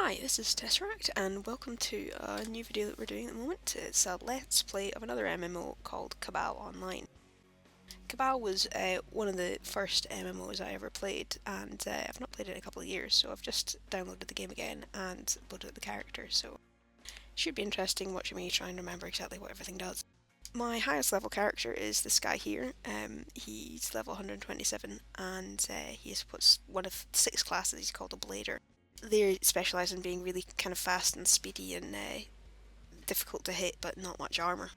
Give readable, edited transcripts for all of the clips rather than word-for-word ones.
Hi, this is Tesseract, and welcome to a new video that we're doing at the moment. It's a Let's Play of another MMO called Cabal Online. Cabal was one of the first MMOs I ever played, and I've not played it in a couple of years, so I've just downloaded the game again and loaded up the characters, so it should be interesting watching me try and remember exactly what everything does. My highest level character is this guy here. He's level 127, and he's one of 6 classes. He's called a Blader. They specialise in being really kind of fast and speedy and difficult to hit, but not much armour.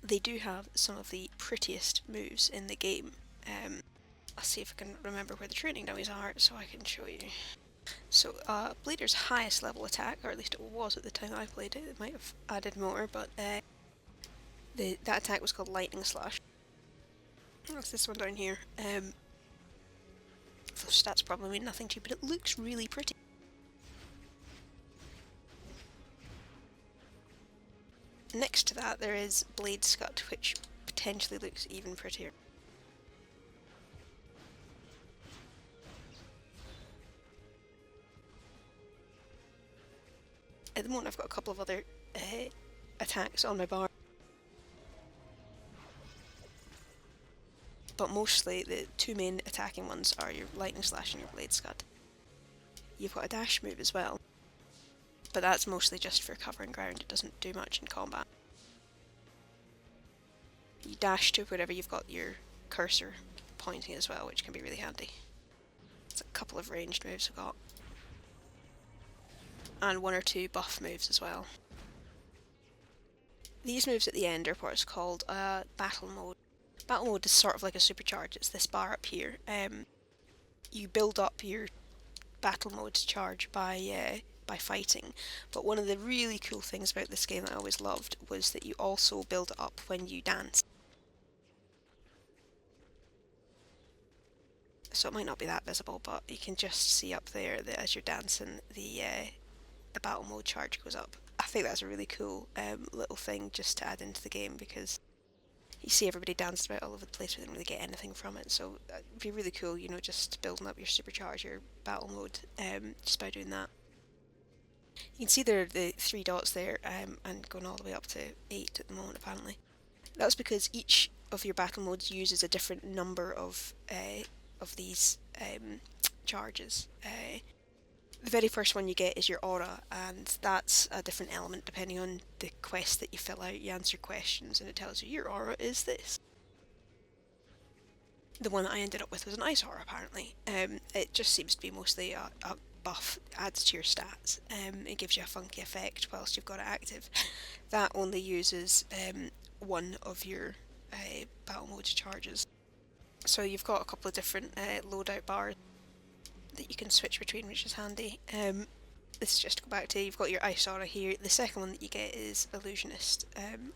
They do have some of the prettiest moves in the game. I'll see if I can remember where the training dummies are so I can show you. So, Blader's highest level attack, or at least it was at the time I played it might have added more, but that attack was called Lightning Slash. That's this one down here. Those stats probably mean nothing to you, but it looks really pretty. Next to that there is Blade Scut, which potentially looks even prettier. At the moment I've got a couple of other attacks on my bar, but mostly the two main attacking ones are your Lightning Slash and your Blade Scut. You've got a dash move as well, but that's mostly just for covering ground, it doesn't do much in combat. You dash to wherever you've got your cursor pointing as well, which can be really handy. There's a couple of ranged moves I've got, and one or two buff moves as well. These moves at the end are what's called battle mode. Battle mode is sort of like a supercharge. It's this bar up here. You build up your battle mode charge by fighting, but one of the really cool things about this game that I always loved was that you also build it up when you dance. So it might not be that visible, but you can just see up there that as you're dancing, the battle mode charge goes up. I think that's a really cool little thing just to add into the game, because you see everybody dancing about all over the place, but they don't really get anything from it. So it'd be really cool, you know, just building up your supercharge, your battle mode, just by doing that. You can see there are the 3 dots there, and going all the way up to 8 at the moment apparently. That's because each of your battle modes uses a different number of these charges. The very first one you get is your aura, and that's a different element depending on the quest that you fill out. You answer questions and it tells you your aura is this. The one that I ended up with was an ice aura apparently. It just seems to be mostly a buff, adds to your stats. It gives you a funky effect whilst you've got it active. That only uses one of your battle mode charges. So you've got a couple of different loadout bars that you can switch between, which is handy. This is just to go back to, you've got your ice aura here. The second one that you get is Illusionist,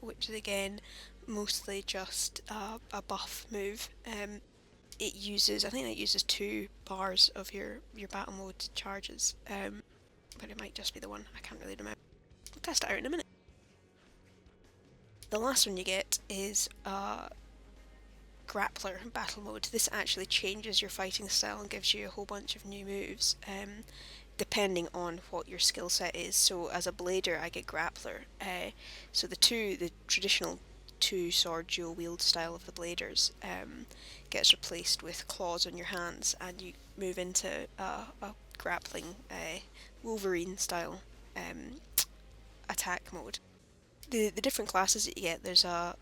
which is again mostly just a buff move. It uses, I think it uses 2 bars of your battle mode charges, but it might just be the one, I can't really remember. We'll test it out in a minute. The last one you get is Grappler battle mode. This actually changes your fighting style and gives you a whole bunch of new moves, depending on what your skill set is. So as a blader I get Grappler, so the traditional 2-sword dual wield style of the bladers gets replaced with claws on your hands, and you move into a grappling Wolverine style attack mode. The different classes that you get, there's a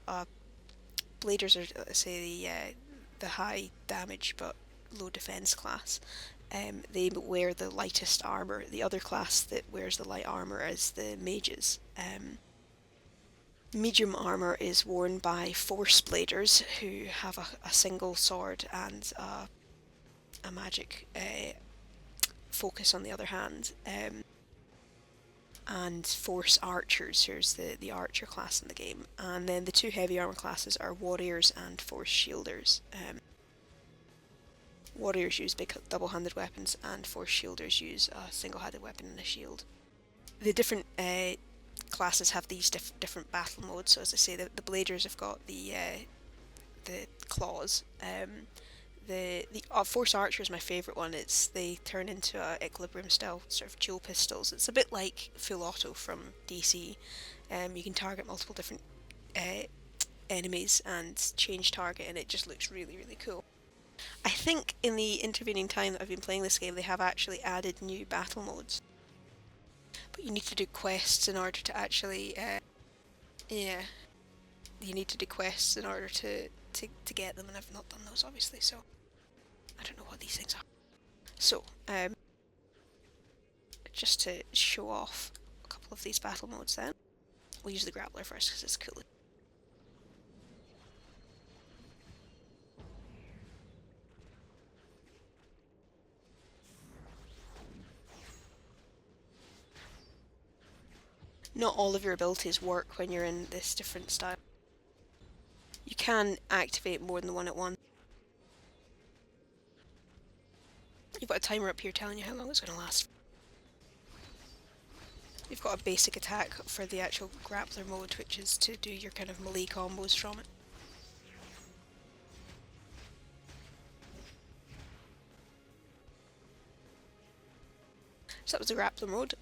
Bladers are, let's say, the high damage but low defense class. They wear the lightest armor. The other class that wears the light armor is the mages. Medium armor is worn by force bladers, who have a single sword and a magic focus on the other hand. And force archers, here's the archer class in the game, and then the 2 heavy armor classes are warriors and force shielders. Warriors use big double-handed weapons, and force shielders use a single-handed weapon and a shield. The different classes have these different battle modes. So as I say, the bladers have got the claws, The Force Archer is my favourite one. They turn into a equilibrium style sort of dual pistols. It's a bit like Full Auto from DC. You can target multiple different enemies and change target, and it just looks really, really cool. I think in the intervening time that I've been playing this game, they have actually added new battle modes. But you need to do quests in order to actually, yeah, you need to do quests in order to get them, and I've not done those obviously, so I don't know what these things are. So, just to show off a couple of these battle modes then, we'll use the grappler first because it's cool. Not all of your abilities work when you're in this different style. You can activate more than the one at once. You've got a timer up here telling you how long it's going to last. You've got a basic attack for the actual grappler mode, which is to do your kind of melee combos from it. So that was the grappler mode.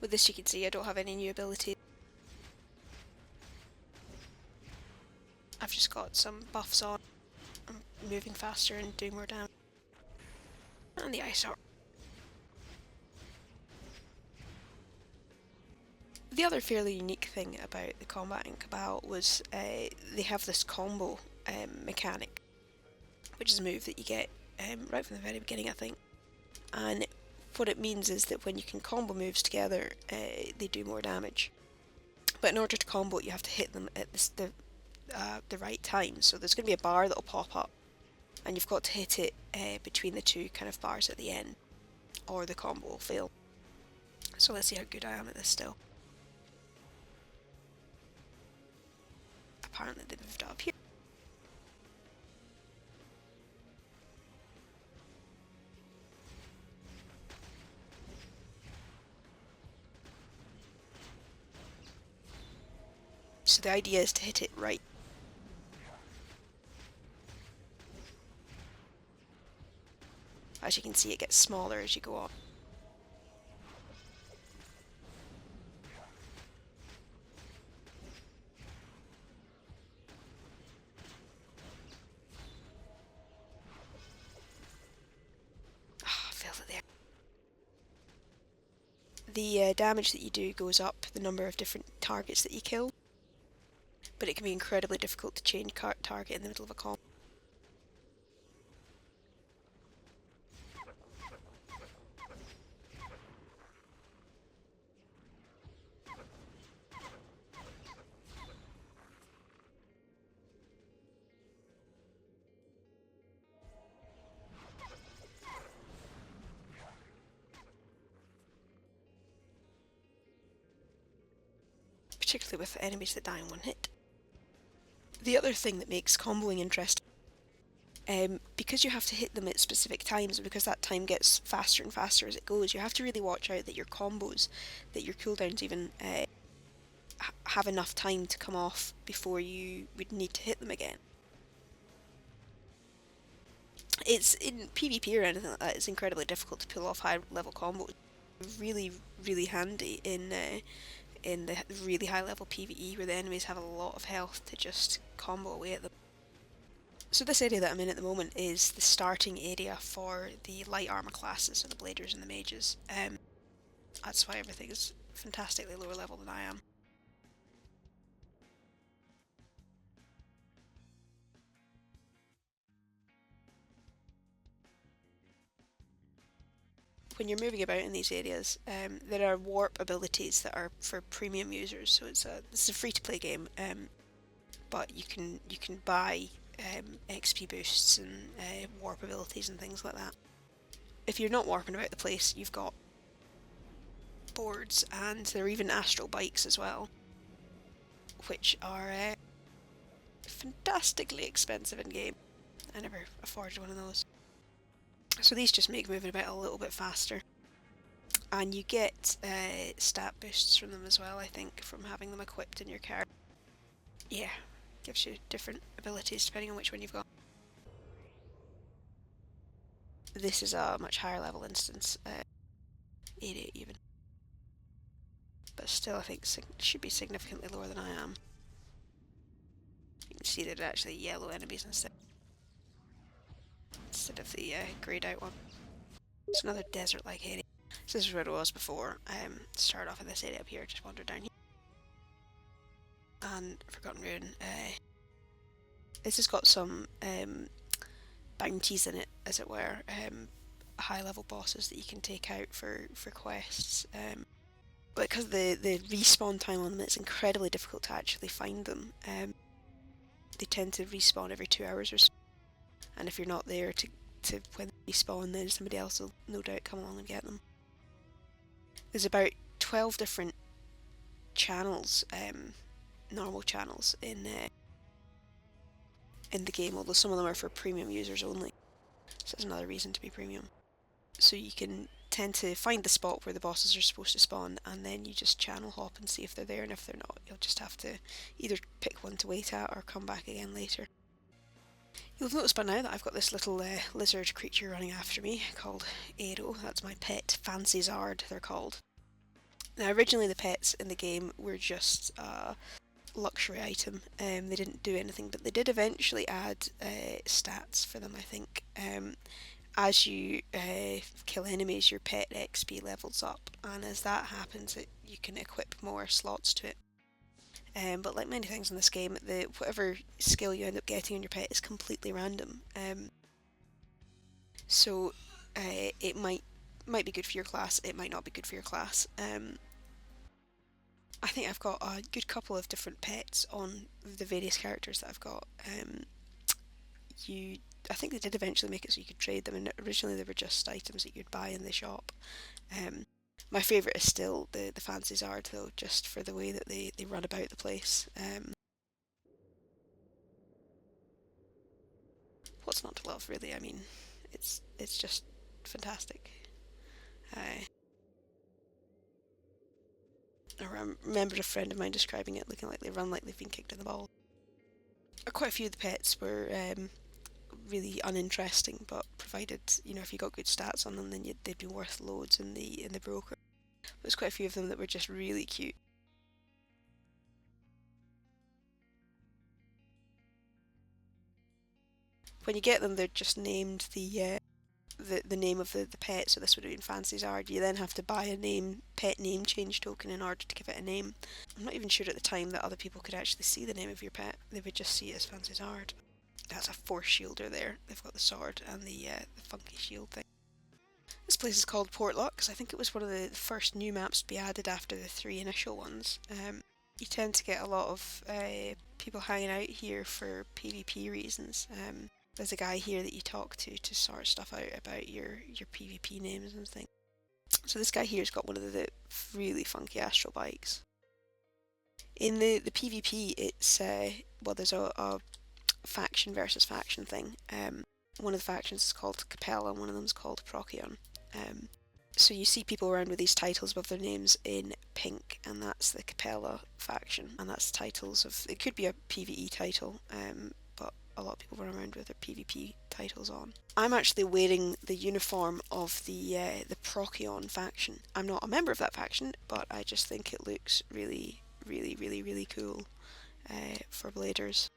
With this you can see I don't have any new abilities. I've just got some buffs on. I'm moving faster and doing more damage. And the ice armor. The other fairly unique thing about the combat in Cabal was they have this combo mechanic, which is a move that you get right from the very beginning, I think. And what it means is that when you can combo moves together, they do more damage. But in order to combo it, you have to hit them at the right time. So there's going to be a bar that will pop up, and you've got to hit it between the two kind of bars at the end, or the combo will fail. So let's see how good I am at this still. Apparently they moved up here. So the idea is to hit it right. As you can see, it gets smaller as you go on. Ah, I failed it there. The damage that you do goes up the number of different targets that you kill, but it can be incredibly difficult to change target in the middle of a combo. Particularly with enemies that die in one hit. The other thing that makes comboing interesting, because you have to hit them at specific times, and because that time gets faster and faster as it goes, you have to really watch out that your combos, that your cooldowns even have enough time to come off before you would need to hit them again. It's in PvP or anything like that, it's incredibly difficult to pull off high level combos. Really, really handy in the really high level PvE where the enemies have a lot of health to just combo away at them. So this area that I'm in at the moment is the starting area for the light armor classes, so the bladers and the mages. That's why everything is fantastically lower level than I am. When you're moving about in these areas, there are warp abilities that are for premium users. So this is a free-to-play game, but you can buy XP boosts and warp abilities and things like that. If you're not warping about the place, you've got boards, and there are even astral bikes as well, which are fantastically expensive in game. I never afforded one of those. So these just make moving about a little bit faster. And you get stat boosts from them as well, I think, from having them equipped in your character. Yeah, gives you different abilities depending on which one you've got. This is a much higher level instance, 88 even. But still I think should be significantly lower than I am. You can see that they're actually yellow enemies instead of the greyed out one. It's another desert-like area. So this is where it was before. Started off in this area up here, just wandered down here. And Forgotten Ruin. This has got some bounties in it, as it were. High-level bosses that you can take out for quests. But because the respawn time on them, it's incredibly difficult to actually find them. They tend to respawn every 2 hours or so. And if you're not there to when they respawn, then somebody else will no doubt come along and get them. There's about 12 different channels, normal channels in the game, although some of them are for premium users only. So that's another reason to be premium. So you can tend to find the spot where the bosses are supposed to spawn, and then you just channel hop and see if they're there, and if they're not, you'll just have to either pick one to wait at or come back again later. You'll have noticed by now that I've got this little lizard creature running after me called Aero. That's my pet, Fancy Zard they're called. Now originally the pets in the game were just a luxury item. They didn't do anything, but they did eventually add stats for them, I think. As you kill enemies, your pet XP levels up, and as that happens, you can equip more slots to it. But like many things in this game, whatever skill you end up getting on your pet is completely random. So it might be good for your class, it might not be good for your class. I think I've got a good couple of different pets on the various characters that I've got. I think they did eventually make it so you could trade them, and originally they were just items that you'd buy in the shop. My favourite is still the Fancy Zard though, just for the way that they run about the place. What's not to love, really? I mean, it's just fantastic. I remember a friend of mine describing it looking like they run like they've been kicked in the ball. Quite a few of the pets were really uninteresting, but provided if you got good stats on them, then they'd be worth loads in the broker. There's quite a few of them that were just really cute. When you get them, they're just named the name of the pet, so this would have been Fancy Zard. You then have to buy a pet name change token in order to give it a name. I'm not even sure at the time that other people could actually see the name of your pet. They would just see it as Fancy Zard. That's a force shielder there. They've got the sword and the funky shield thing. This place is called Portlock because I think it was one of the first new maps to be added after the 3 initial ones. You tend to get a lot of people hanging out here for PvP reasons. There's a guy here that you talk to sort stuff out about your PvP names and things. So this guy here's got one of the really funky astral bikes. In the PvP, it's there's a faction versus faction thing. One of the factions is called Cabal and one of them is called Procyon. So you see people around with these titles above their names in pink, and that's the Capella faction, and that's titles of, it could be a PvE title, but a lot of people run around with their PvP titles on. I'm actually wearing the uniform of the Procyon faction. I'm not a member of that faction, but I just think it looks really, really, really, really cool for bladers.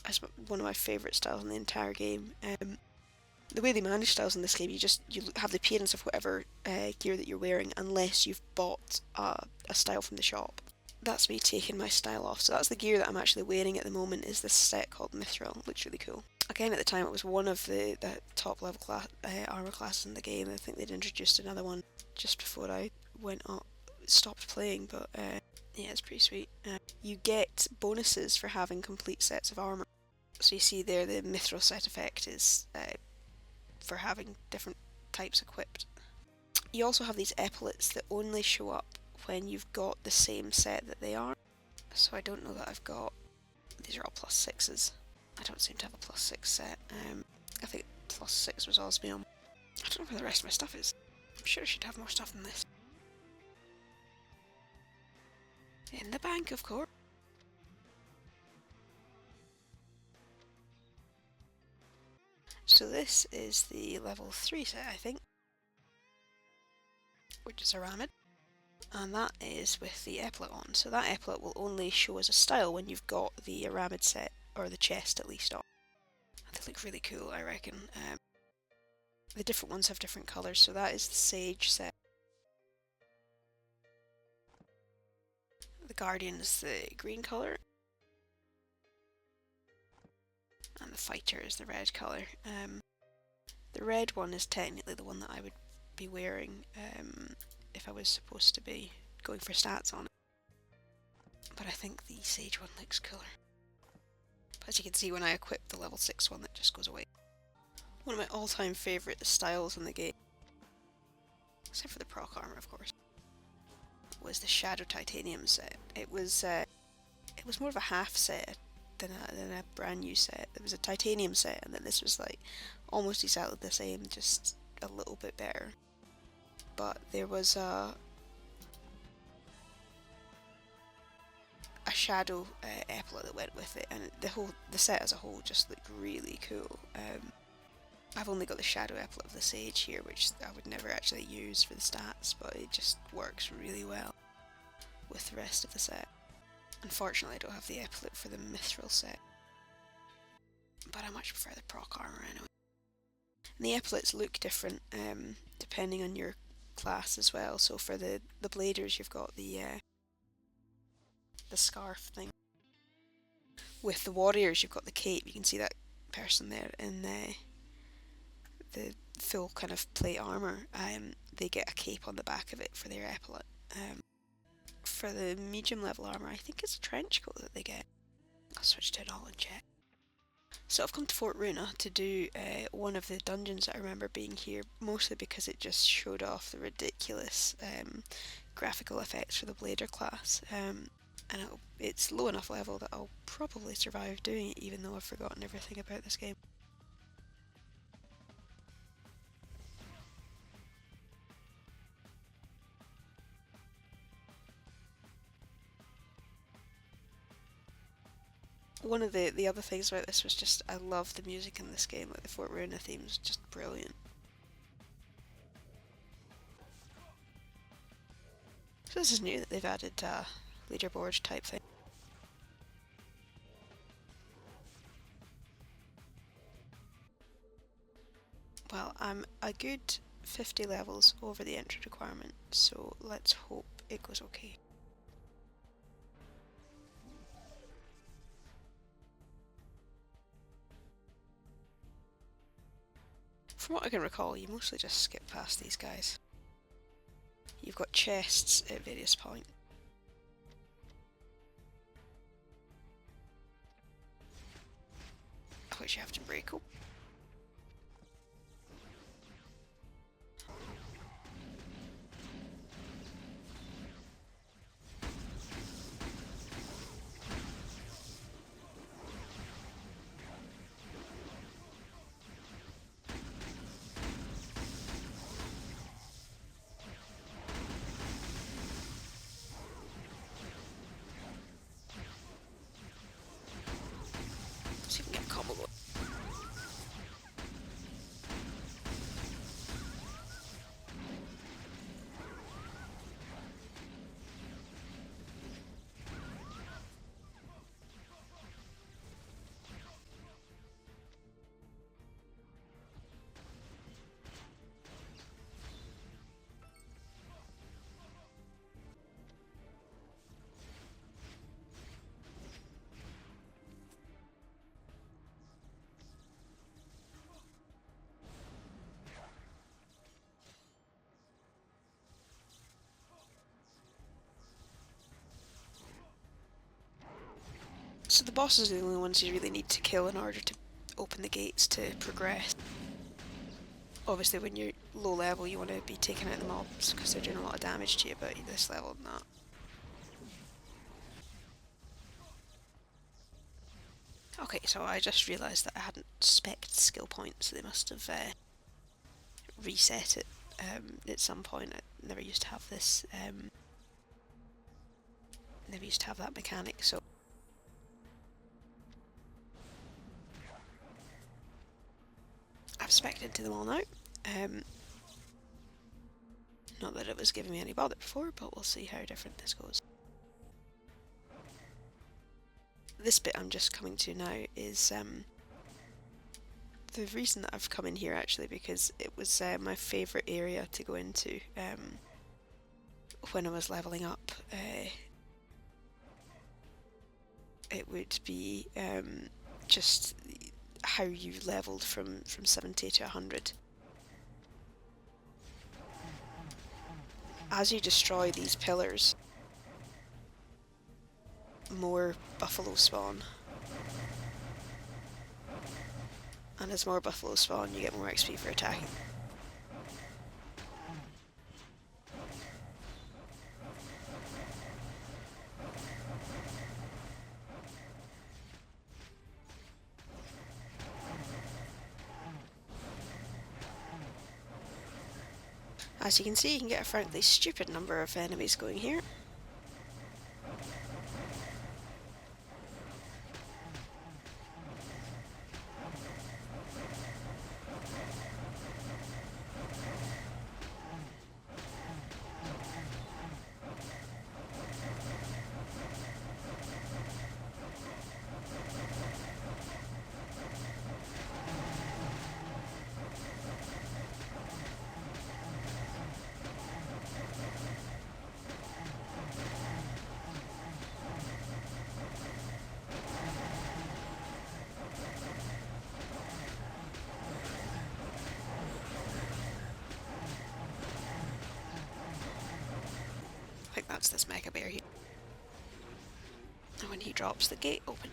That's one of my favourite styles in the entire game. The way they manage styles in this game, you have the appearance of whatever gear that you're wearing, unless you've bought a style from the shop. That's me taking my style off. So that's the gear that I'm actually wearing at the moment, is this set called Mithril. It looks really cool. Again, at the time, it was one of the top level armour classes in the game. I think they'd introduced another one just before I stopped playing, but yeah, it's pretty sweet. You get bonuses for having complete sets of armour. So you see there, the Mithril set effect is for having different types equipped. You also have these epaulets that only show up when you've got the same set that they are. So I don't know that I've got, these are all +6s. I don't seem to have a +6 set. I think +6 was always me on. I don't know where the rest of my stuff is. I'm sure I should have more stuff than this. In the bank, of course. So this is the level 3 set, I think, which is Aramid. And that is with the epaulet on. So that epaulet will only show as a style when you've got the Aramid set, or the chest at least, on. They look really cool, I reckon. The different ones have different colours, so that is the Sage set. The Guardian is the green colour. And the Fighter is the red colour. The red one is technically the one that I would be wearing if I was supposed to be going for stats on it. But I think the Sage one looks cooler. But as you can see, when I equip the level 6 one, that just goes away. One of my all-time favourite styles in the game, except for the proc armour of course, was the Shadow Titanium set. It was more of a half set than a brand new set. It was a titanium set, and then this was like almost exactly the same, just a little bit better. But there was a shadow epaulet that went with it, and the set as a whole just looked really cool. I've only got the shadow epaulet of the Sage here, which I would never actually use for the stats, but it just works really well with the rest of the set. Unfortunately, I don't have the epaulet for the Mithril set, but I much prefer the proc armour anyway. And the epaulets look different depending on your class as well. So for the bladers, you've got the scarf thing. With the warriors, you've got the cape. You can see that person there in the full kind of plate armour. They get a cape on the back of it for their epaulet. For the medium level armour, I think it's a trench coat that they get. I'll switch to it all and check. So I've come to Fort Runa to do one of the dungeons that I remember being here, mostly because it just showed off the ridiculous graphical effects for the Blader class. And it's low enough level that I'll probably survive doing it, even though I've forgotten everything about this game. One of the other things about this was just I love the music in this game. Like the Fort Runa theme is just brilliant. So this is new that they've added leaderboard type thing. Well, I'm a good 50 levels over the entry requirement, so let's hope it goes okay. From what I can recall, you mostly just skip past these guys. You've got chests at various points. Which you have to break open. So you can get a combo going. So the bosses are the only ones you really need to kill in order to open the gates to progress. Obviously when you're low level you want to be taking out the mobs because they're doing a lot of damage to you, but this level not. Okay, so I just realised that I hadn't spec'd skill points, so they must have reset it at some point. I never used to have this never used to have that mechanic, so I've spec'd into them all now. Not that it was giving me any bother before, but we'll see how different this goes. This bit I'm just coming to now is the reason that I've come in here actually because it was my favourite area to go into when I was levelling up. It would be just how you levelled from 70 to 100. As you destroy these pillars, more buffalo spawn. And as more buffalo spawn, you get more XP for attacking. As you can see, you can get a frankly stupid number of enemies going here. I think that's this Mega Bear here. And when he drops, the gate open.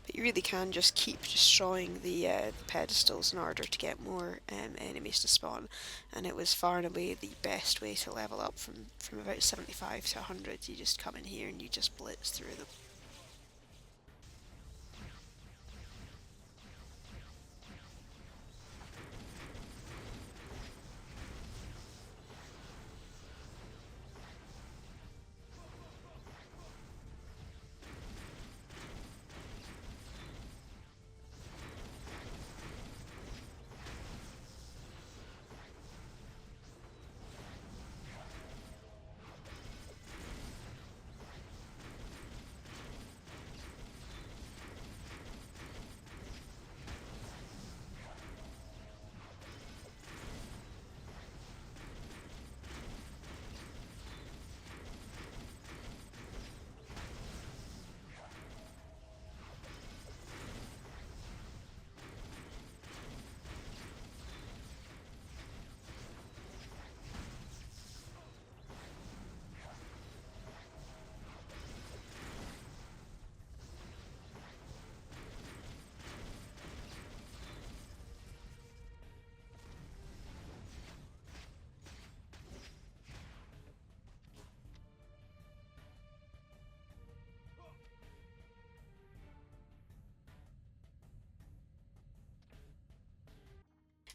But you really can just keep destroying the pedestals in order to get more enemies to spawn. And it was far and away the best way to level up from about 75 to 100. You just come in here and you just blitz through them.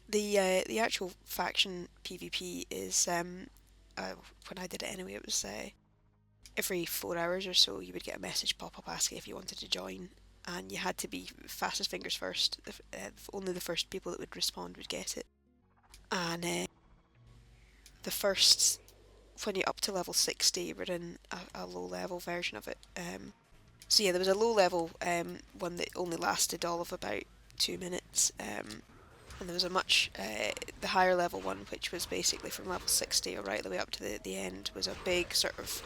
The actual faction PvP is when I did it anyway, it was every 4 hours or so you would get a message pop up asking if you wanted to join, and you had to be fastest fingers first. Only the first people that would respond would get it. And the first, when you're up to level 60, we're in a low level version of it. So yeah, there was a low level one that only lasted all of about 2 minutes. And there was a much, the higher level one, which was basically from level 60 or right the way up to the end, was a big sort of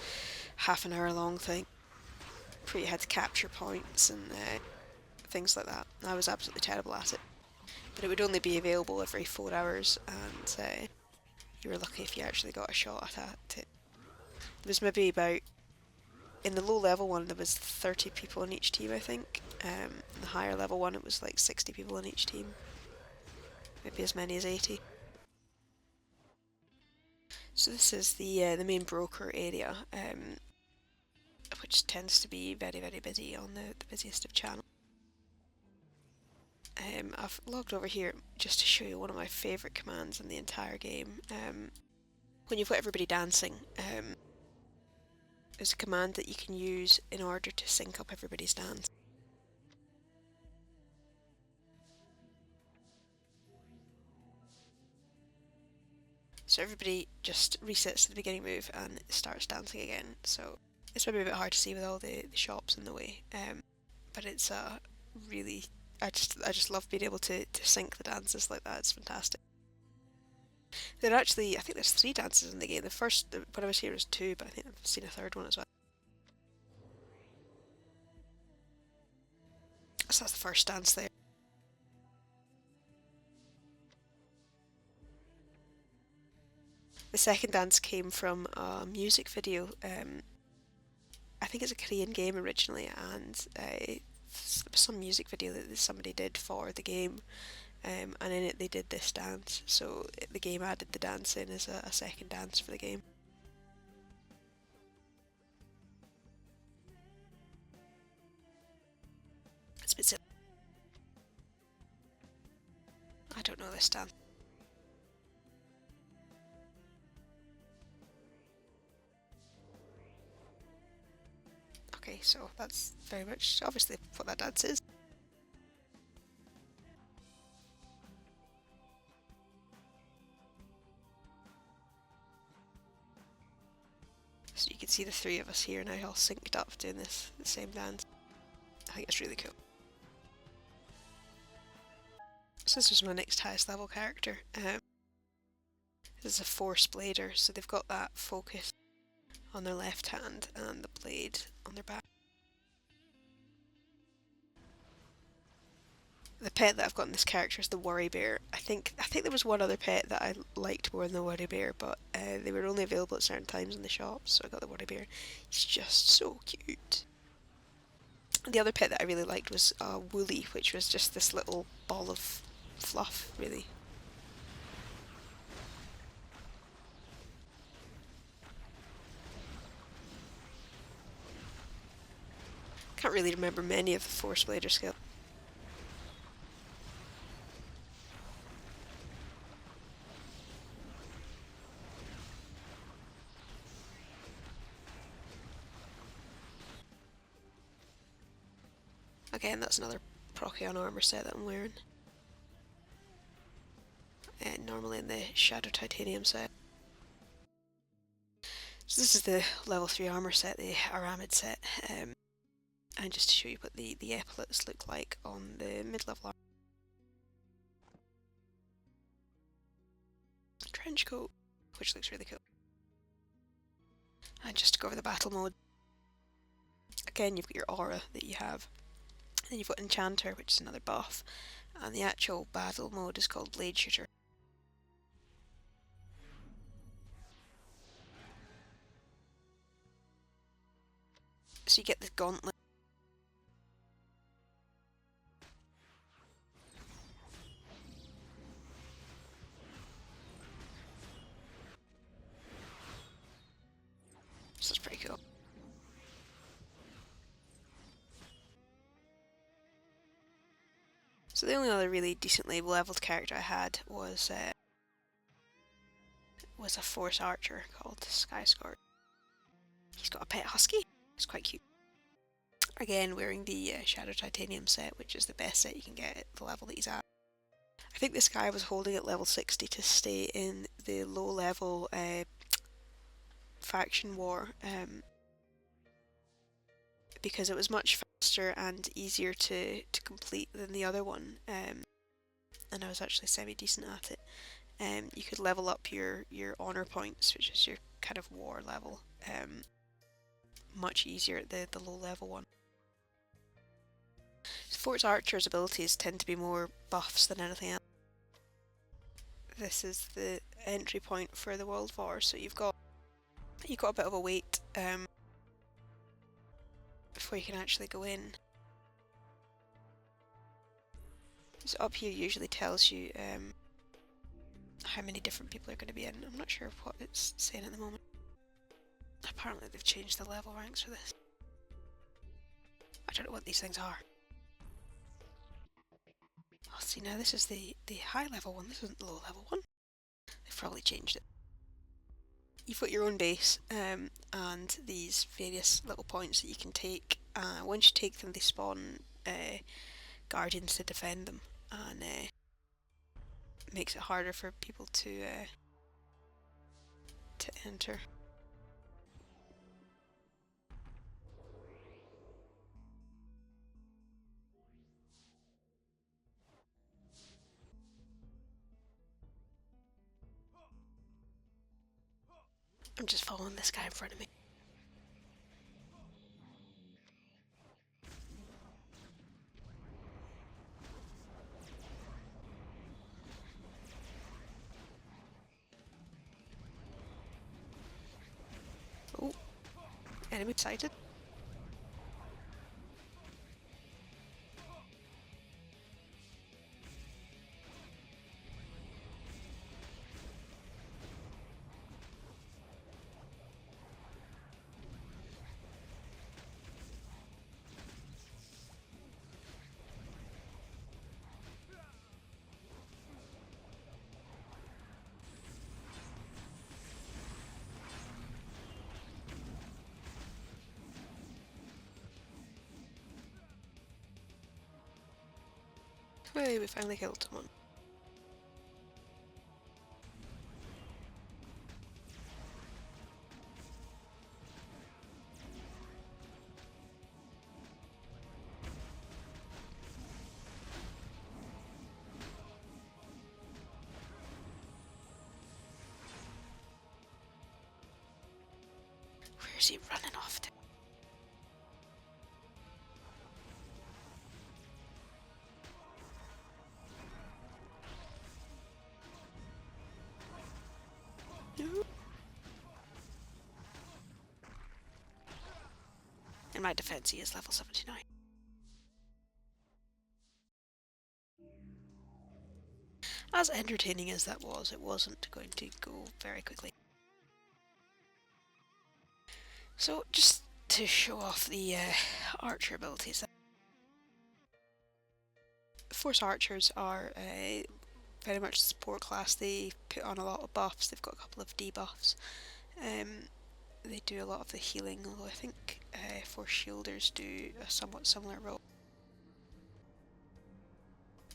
half an hour long thing where you had to capture points and things like that. I was absolutely terrible at it. But it would only be available every 4 hours, and you were lucky if you actually got a shot at it. There was maybe about, in the low level one there was 30 people in each team I think. In the higher level one it was like 60 people in each team. Maybe as many as 80. So this is the main broker area, which tends to be very, very busy on the busiest of channels. I've logged over here just to show you one of my favourite commands in the entire game, when you've got everybody dancing, there's a command that you can use in order to sync up everybody's dance. So everybody just resets to the beginning move and starts dancing again. So it's maybe a bit hard to see with all the shops in the way, but it's really, I just love being able to sync the dances like that. It's fantastic. There are actually, I think there's 3 dances in the game. The first, when I was here, was 2, but I think I've seen a 3rd one as well. So that's the first dance there. The second dance came from a music video. I think it's a Korean game originally, and there was some music video that somebody did for the game, and in it they did this dance. So the game added the dance in as a second dance for the game. It's a bit silly. I don't know this dance. Okay, so that's very much obviously what that dance is. So you can see the 3 of us here now all synced up doing the same dance. I think it's really cool. So this was my next highest level character. This is a Force Blader, so they've got that focus on their left hand and the blade on their back. The pet that I've got in this character is the Worry Bear. I think there was one other pet that I liked more than the Worry Bear, but they were only available at certain times in the shops, so I got the Worry Bear. He's just so cute. The other pet that I really liked was Woolly, which was just this little ball of fluff, really. Can't really remember many of the Force Blader skills. Again, that's another Procyon armor set that I'm wearing. Normally in the Shadow Titanium set. So this is the level 3 armor set, the Aramid set, and just to show you what the epaulets look like on the mid-level armor. Trench coat, which looks really cool. And just to go over the battle mode, again you've got your aura that you have, then you've got Enchanter, which is another buff, and the actual battle mode is called Blade Shooter. So you get the gauntlet. So it's pretty cool. So the only other really decently leveled character I had was a Force Archer called Skyscorch. He's got a pet husky. It's quite cute. Again, wearing the Shadow Titanium set, which is the best set you can get at the level that he's at. I think this guy was holding at level 60 to stay in the low level faction war, because it was much faster and easier to complete than the other one, and I was actually semi-decent at it. You could level up your honour points, which is your kind of war level, much easier at the low level one. Force Archer's abilities tend to be more buffs than anything else. This is the entry point for the World War, so you've got a bit of a wait before you can actually go in. So up here usually tells you how many different people are going to be in. I'm not sure what it's saying at the moment. Apparently they've changed the level ranks for this. I don't know what these things are. Oh, see, now this is the high level one. This isn't the low level one. They've probably changed it. you've got your own base, and these various little points that you can take. Once you take them, they spawn guardians to defend them, and makes it harder for people to enter. I'm just following this guy in front of me. Oh, enemy sighted. Hey, we finally killed someone. Where's he running off to? No. In my defense, he is level 79. As entertaining as that was, it wasn't going to go very quickly. So, just to show off the archer abilities. Force archers are very much support class. They put on a lot of buffs. They've got a couple of debuffs. They do a lot of the healing, although I think force shielders do a somewhat similar role.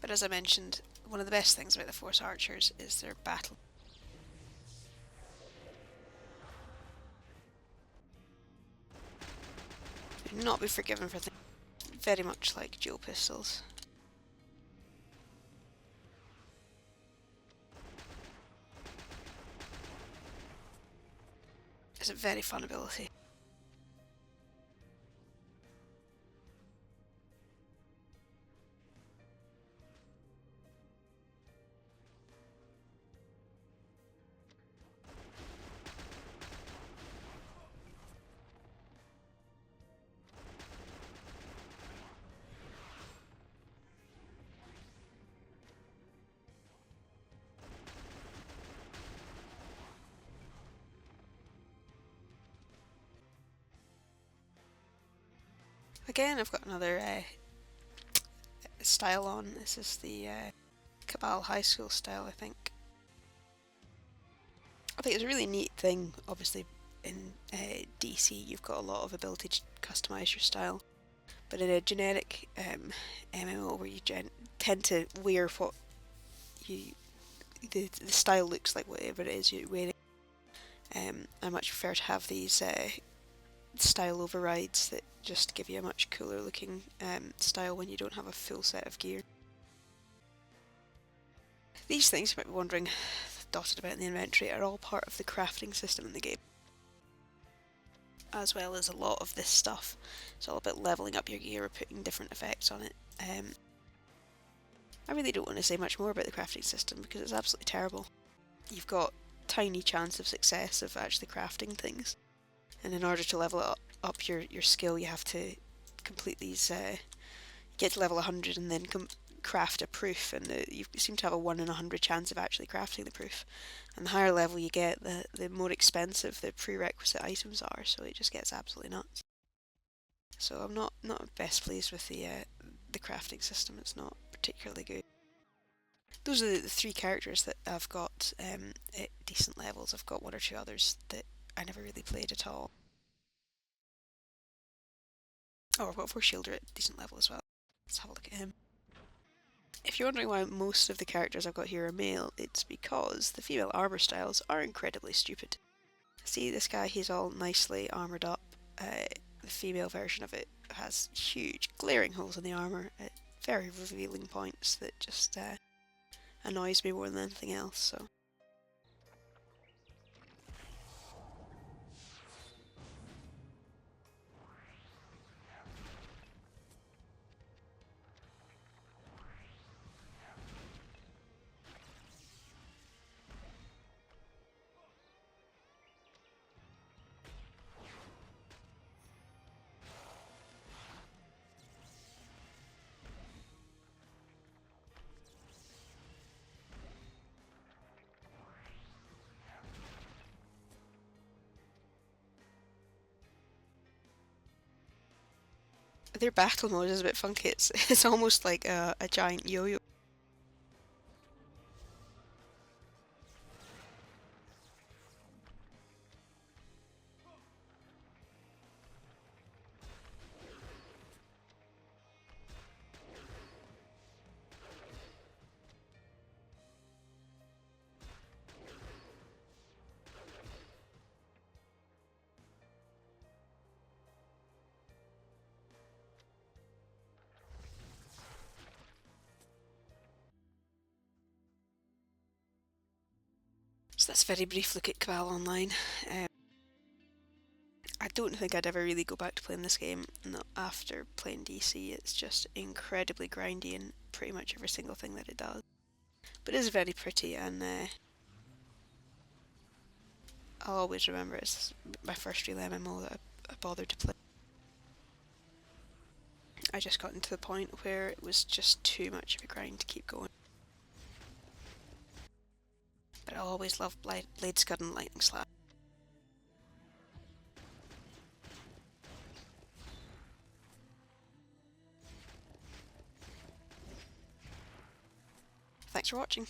But as I mentioned, one of the best things about the force archers is their battle. Do not be forgiven for things very much like dual pistols. It's a very fun ability. Again, I've got another style on. This is the Cabal High School style, I think. I think it's a really neat thing. Obviously, in DC, you've got a lot of ability to customise your style, but in a generic MMO where you tend to wear what the style looks like, whatever it is you're wearing, I much prefer to have these style overrides that just give you a much cooler looking style when you don't have a full set of gear. These things, you might be wondering, dotted about in the inventory, are all part of the crafting system in the game, as well as a lot of this stuff. It's all about levelling up your gear or putting different effects on it. I really don't want to say much more about the crafting system because it's absolutely terrible. You've got tiny chance of success of actually crafting things, and in order to level up your skill, you have to complete these, get to level 100 and then craft a proof, and you seem to have a 1 in 100 chance of actually crafting the proof. And the higher level you get, the more expensive the prerequisite items are, so it just gets absolutely nuts. So I'm not best pleased with the crafting system. It's not particularly good. those are the three characters that I've got at decent levels. I've got one or two others that I never really played at all. Oh, I've got Force Shielder at decent level as well. Let's have a look at him. If you're wondering why most of the characters I've got here are male, it's because the female armour styles are incredibly stupid. See this guy, he's all nicely armoured up. The female version of it has huge glaring holes in the armour at very revealing points that just annoys me more than anything else, so. Their battle mode is a bit funky, it's almost like a giant yo-yo. So that's a very brief look at Cabal Online. I don't think I'd ever really go back to playing this game not after playing DC. It's just incredibly grindy in pretty much every single thing that it does. But it is very pretty, and I'll always remember it's my first real MMO that I bothered to play. I just got into the point where it was just too much of a grind to keep going. But I always loved Blade Scud and Lightning Slap. Thanks for watching.